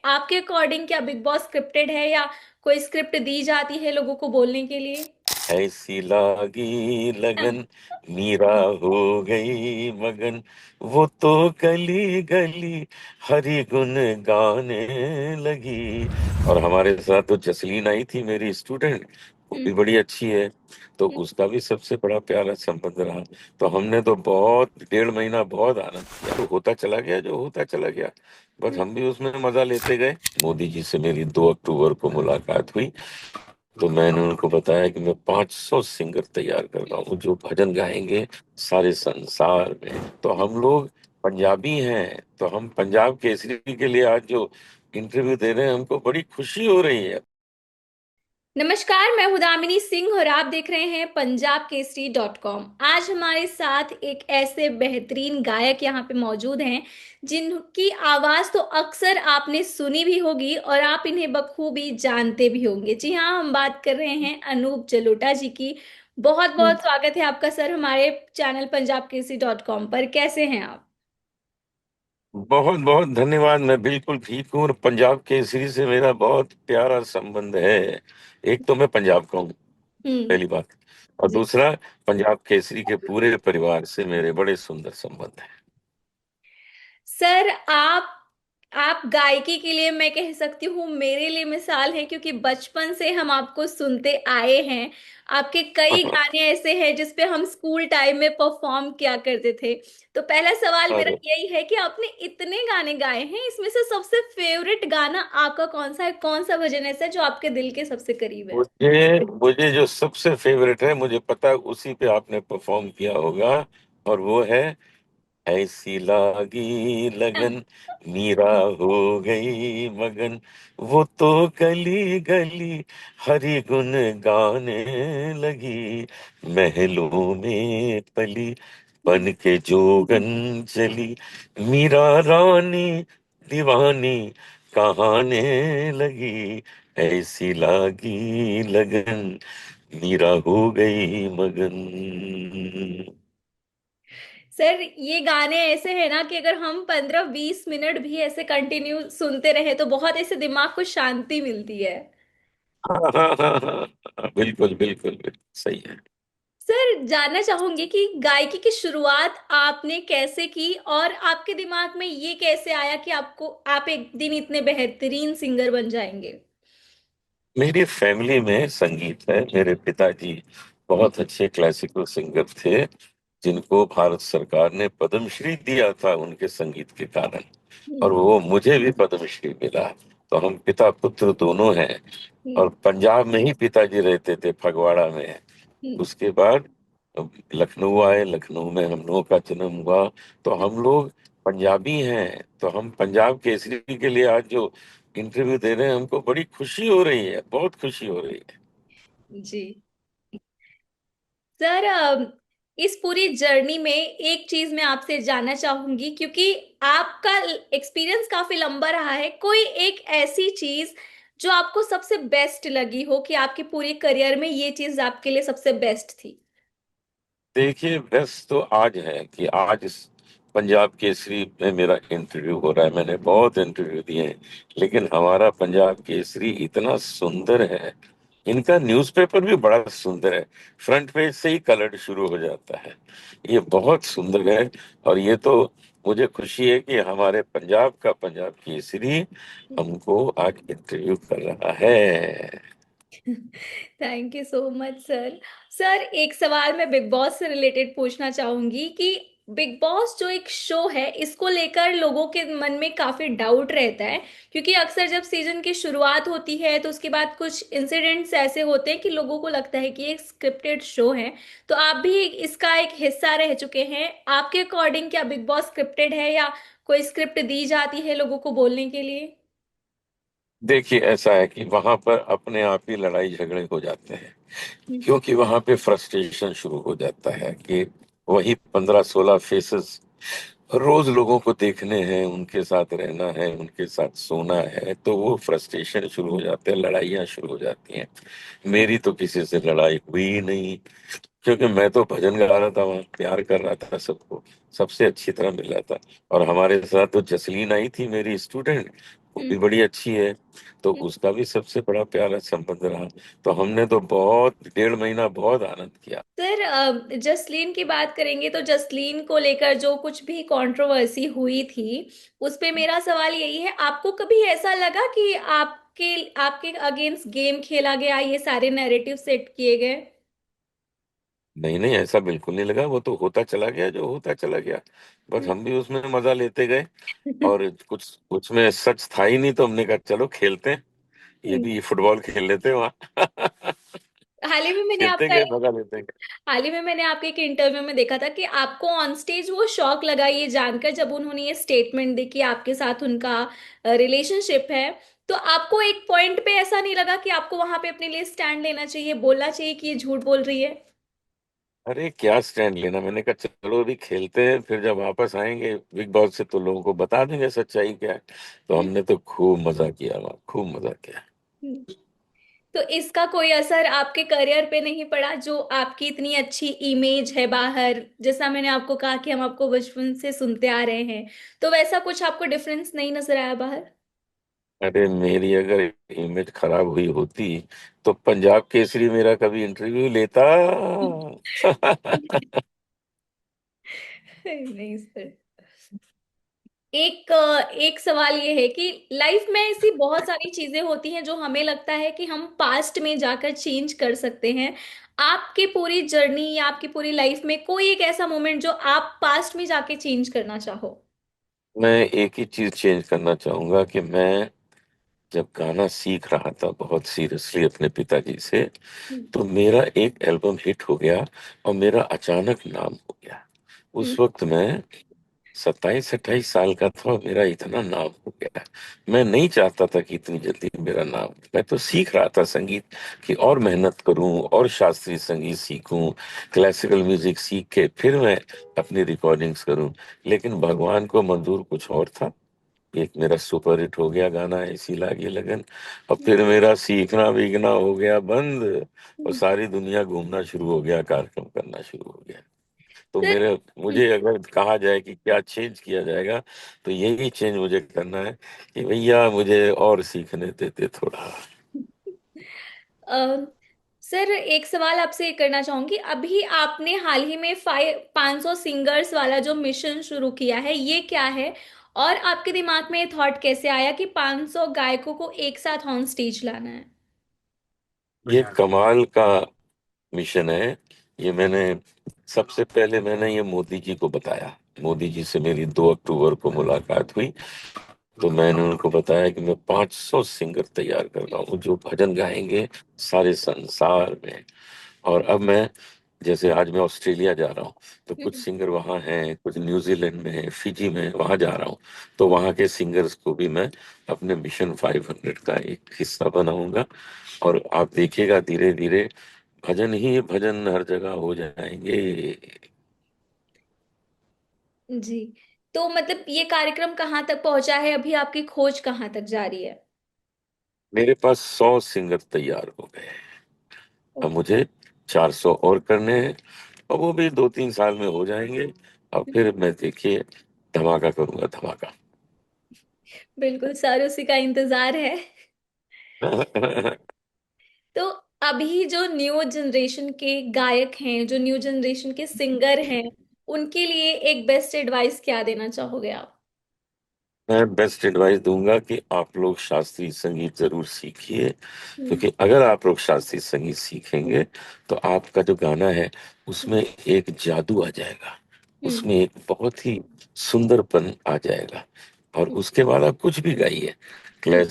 आपके अकॉर्डिंग क्या big boss scripted है या कोई स्क्रिप्ट दी जाती है लोगों को बोलने के लिए? ऐसी लागी लगन, मीरा हो गई मगन, वो तो गली गली हरी गुन गाने लगी। और हमारे साथ तो जसलीन आई थी, मेरी स्टूडेंट, वो भी हम्म, बड़ी अच्छी है। तो उसका भी सबसे बड़ा प्यारा संबंध रहा। तो हमने तो बहुत 1.5 महीना बहुत आनंद किया। तो होता चला गया जो होता चला गया, बस हम्म, हम भी उसमें मजा लेते गए। मोदी जी से मेरी 2 अक्टूबर को मुलाकात हुई। तो मैंने उनको बताया कि मैं 500 सिंगर तैयार कर रहा हूँ जो भजन गाएंगे सारे संसार में। तो हम लोग पंजाबी हैं, तो हम पंजाब केसरी के लिए आज जो इंटरव्यू दे रहे हैं, हमको बड़ी खुशी हो रही है। नमस्कार, मैं हूं दामिनी सिंह और आप देख रहे हैं पंजाब केसरी .com। आज हमारे साथ एक ऐसे बेहतरीन गायक यहाँ पे मौजूद हैं जिनकी आवाज तो अक्सर आपने सुनी भी होगी और आप इन्हें बखूबी जानते भी होंगे। जी हाँ, हम बात कर रहे हैं अनूप जलोटा जी की। बहुत बहुत स्वागत है आपका सर हमारे चैनल पंजाब केसरी .com पर। कैसे हैं आप? बहुत बहुत धन्यवाद। मैं बिल्कुल ठीक हूँ और पंजाब केसरी से मेरा बहुत प्यारा संबंध है। एक तो मैं पंजाब का हूँ, हम्म। पहली बात। और जी दूसरा, पंजाब केसरी के पूरे परिवार से मेरे बड़े सुंदर संबंध हैं। सर, आप गायकी के लिए मैं कह सकती हूँ मेरे लिए मिसाल है, क्योंकि बचपन से हम आपको सुनते आए हैं। आपके कई गाने ऐसे हैं जिस पे हम स्कूल टाइम में परफॉर्म किया करते थे। तो पहला सवाल मेरा अरे, यही है कि आपने इतने गाने गाए हैं, इसमें से सबसे फेवरेट गाना आपका कौन सा है? कौन सा भजन ऐसा है जो आपके दिल के सबसे करीब है? मुझे मुझे जो सबसे फेवरेट है, मुझे पता है उसी पे आपने परफॉर्म किया होगा। और वो है, ऐसी लागी लगन, मीरा हो गई मगन, वो तो गली गली हरी गुन गाने लगी। महलों में पली बन के जोगन चली, मीरा रानी दीवानी कहाने लगी। ऐसी लागी लगन, मीरा हो गई मगन। सर, ये गाने ऐसे हैं ना कि अगर हम 15-20 मिनट भी ऐसे कंटिन्यू सुनते रहे तो बहुत ऐसे दिमाग को शांति मिलती है। हाँ हाँ हाँ हाँ हाँ, बिल्कुल बिल्कुल बिल्कुल सही है। सर, जानना चाहूंगी कि गायकी की शुरुआत आपने कैसे की और आपके दिमाग में ये कैसे आया कि आप एक दिन इतने बेहतरीन सिंगर बन जाएंगे? मेरी फैमिली में संगीत है। मेरे पिताजी हम्म, बहुत अच्छे क्लासिकल सिंगर थे, जिनको भारत सरकार ने पद्मश्री दिया था उनके संगीत के कारण। और हम्म, वो मुझे भी पद्मश्री मिला। तो हम पिता पुत्र दोनों हैं। और हम्म, पंजाब में ही पिताजी रहते थे, फगवाड़ा में। हम्म। उसके बाद लखनऊ आए, लखनऊ में हम लोगों का जन्म हुआ। तो हम लोग पंजाबी हैं, तो हम पंजाब केसरी के लिए आज जो इंटरव्यू दे रहे हैं, हमको बड़ी खुशी हो रही है, बहुत खुशी हो रही है। जी सर, इस पूरी जर्नी में एक चीज मैं आपसे जानना चाहूंगी, क्योंकि आपका एक्सपीरियंस काफी लंबा रहा है। कोई एक ऐसी चीज जो आपको सबसे बेस्ट लगी हो कि आपके पूरे करियर में ये चीज आपके लिए सबसे बेस्ट थी? देखिए, बस तो आज है कि आज इस पंजाब केसरी में मेरा इंटरव्यू हो रहा है। मैंने बहुत इंटरव्यू दिए हैं, लेकिन हमारा पंजाब केसरी इतना सुंदर है। इनका न्यूज़पेपर भी बड़ा सुंदर है। फ्रंट पेज से ही कलर शुरू हो जाता है। ये बहुत सुंदर है। और ये तो मुझे खुशी है कि हमारे पंजाब का पंजाब केसरी हमको आज इंटरव्यू कर रहा है। Thank you so much sir. Sir, एक सवाल मैं बिग बॉस से रिलेटेड पूछना चाहूंगी कि बिग बॉस जो एक शो है, इसको लेकर लोगों के मन में काफी डाउट रहता है, क्योंकि अक्सर जब सीजन की शुरुआत होती है तो उसके बाद कुछ इंसिडेंट्स ऐसे होते हैं कि लोगों को लगता है कि ये एक स्क्रिप्टेड शो है। तो आप भी इसका एक हिस्सा रह चुके हैं। आपके अकॉर्डिंग क्या बिग बॉस स्क्रिप्टेड है या कोई स्क्रिप्ट दी जाती है लोगों को बोलने के लिए? देखिए, ऐसा है कि वहां पर अपने आप ही लड़ाई झगड़े हो जाते हैं। हम्म, क्योंकि वहां पे फ्रस्ट्रेशन शुरू हो जाता है कि वही 15-16 फेसेस रोज लोगों को देखने हैं, उनके साथ रहना है, उनके साथ सोना है। तो वो फ्रस्ट्रेशन शुरू हो जाते हैं, लड़ाइयाँ शुरू हो जाती हैं। मेरी तो किसी से लड़ाई हुई ही नहीं, क्योंकि मैं तो भजन गा रहा था, वहां प्यार कर रहा था सबको, सबसे अच्छी तरह मिल रहा था। और हमारे साथ तो जसलीन आई थी, मेरी स्टूडेंट, वो हम्म। भी बड़ी अच्छी है। तो उसका भी सबसे बड़ा प्यारा संबंध रहा। तो हमने तो बहुत 1.5 महीना बहुत आनंद किया। सर जसलीन की बात करेंगे तो जसलीन को लेकर जो कुछ भी कंट्रोवर्सी हुई थी, उस पे मेरा सवाल यही है, आपको कभी ऐसा लगा कि आपके आपके अगेंस्ट गेम खेला गया, ये सारे नैरेटिव सेट किए गए? नहीं नहीं, ऐसा बिल्कुल नहीं लगा। वो तो होता चला गया जो होता चला गया। बस हम भी उसमें मजा लेते गए। और कुछ कुछ में सच था ही नहीं, तो हमने कहा चलो खेलते हैं, ये भी फुटबॉल खेल लेते हैं वहां। हाल ही में मैंने खेलते आपका गए, मजा लेते गए। हाल ही में मैंने आपके एक इंटरव्यू में देखा था कि आपको ऑन स्टेज वो शौक लगा ये जानकर, जब उन्होंने ये स्टेटमेंट दी कि आपके साथ उनका रिलेशनशिप है। तो आपको एक पॉइंट पे ऐसा नहीं लगा कि आपको वहां पे अपने लिए स्टैंड लेना चाहिए, बोलना चाहिए कि ये झूठ बोल रही है? अरे क्या स्टैंड लेना, मैंने कहा चलो अभी खेलते हैं, फिर जब वापस आएंगे बिग बॉस से तो लोगों को बता देंगे सच्चाई क्या है। तो हमने तो खूब मजा किया वहाँ, खूब मजा किया। तो इसका कोई असर आपके करियर पे नहीं पड़ा? जो आपकी इतनी अच्छी इमेज है बाहर, जैसा मैंने आपको कहा कि हम आपको बचपन से सुनते आ रहे हैं, तो वैसा कुछ आपको डिफरेंस नहीं नजर आया बाहर? अरे मेरी अगर इमेज खराब हुई होती तो पंजाब केसरी मेरा कभी इंटरव्यू लेता। नहीं सर। एक सवाल ये है कि लाइफ में ऐसी बहुत सारी चीजें होती हैं जो हमें लगता है कि हम पास्ट में जाकर चेंज कर सकते हैं। आपकी पूरी जर्नी या आपकी पूरी लाइफ में कोई एक ऐसा मोमेंट जो आप पास्ट में जाके चेंज करना चाहो? मैं एक ही चीज चेंज करना चाहूंगा कि मैं जब गाना सीख रहा था बहुत सीरियसली अपने पिताजी से, हम्म। तो मेरा एक एल्बम हिट हो गया और मेरा अचानक नाम हो गया। उस हम्म। वक्त मैं 27-28 साल का था और मेरा इतना नाम हो गया। मैं नहीं चाहता था कि इतनी जल्दी मेरा नाम, मैं तो सीख रहा था संगीत की और मेहनत करूं और शास्त्रीय संगीत सीखूं, क्लासिकल म्यूजिक सीख के फिर मैं अपनी रिकॉर्डिंग्स करूं। लेकिन भगवान को मंजूर कुछ और था। एक मेरा सुपर हिट हो गया गाना ऐसी लागी लगन, और फिर मेरा सीखना वीखना हो गया बंद, और हम्म। सारी दुनिया घूमना शुरू हो गया, कार्यक्रम करना शुरू हो गया। तो सर। मेरे मुझे अगर कहा जाए कि क्या चेंज किया जाएगा, तो यही चेंज मुझे करना है कि भैया मुझे और सीखने देते थोड़ा। अ, सर एक सवाल आपसे ये करना चाहूंगी, अभी आपने हाल ही में 500 सिंगर्स वाला जो मिशन शुरू किया है, ये क्या है? और आपके दिमाग में ये थॉट कैसे आया कि 500 गायकों को एक साथ ऑन स्टेज लाना है? ये कमाल का मिशन है। ये मैंने सबसे पहले मैंने ये मोदी जी को बताया। मोदी जी से मेरी 2 अक्टूबर को मुलाकात हुई। तो मैंने उनको बताया कि मैं 500 सिंगर तैयार कर रहा हूँ जो भजन गाएंगे सारे संसार में। और अब मैं, जैसे आज मैं ऑस्ट्रेलिया जा रहा हूँ, तो कुछ हम्म। सिंगर वहाँ हैं, कुछ न्यूजीलैंड में हैं, फिजी में हैं, वहाँ जा रहा हूँ। तो वहाँ के सिंगर्स को भी मैं अपने मिशन 500 का एक हिस्सा बनाऊंगा। और आप देखिएगा धीरे धीरे भजन ही भजन हर जगह हो जाएंगे। जी। तो मतलब ये कार्यक्रम कहाँ तक पहुंचा है अभी, आपकी खोज कहाँ तक जारी है? मेरे पास 100 सिंगर तैयार हो गए हैं। अब ओके। मुझे 400 और करने हैं, और वो भी 2-3 साल में हो जाएंगे। अब फिर मैं देखिए धमाका करूंगा, धमाका। बिल्कुल सर, उसी का इंतजार है। तो अभी जो न्यू जनरेशन के गायक हैं, जो न्यू जनरेशन के सिंगर हैं, उनके लिए एक बेस्ट एडवाइस क्या देना चाहोगे आप? मैं बेस्ट एडवाइस दूंगा कि आप लोग शास्त्रीय संगीत जरूर सीखिए। हम्म। क्योंकि अगर आप लोग शास्त्रीय संगीत सीखेंगे तो आपका जो गाना है उसमें एक जादू आ जाएगा, हम्म। उसमें एक बहुत ही सुंदरपन आ जाएगा। और उसके बाद आप कुछ भी गाइए, हम्म।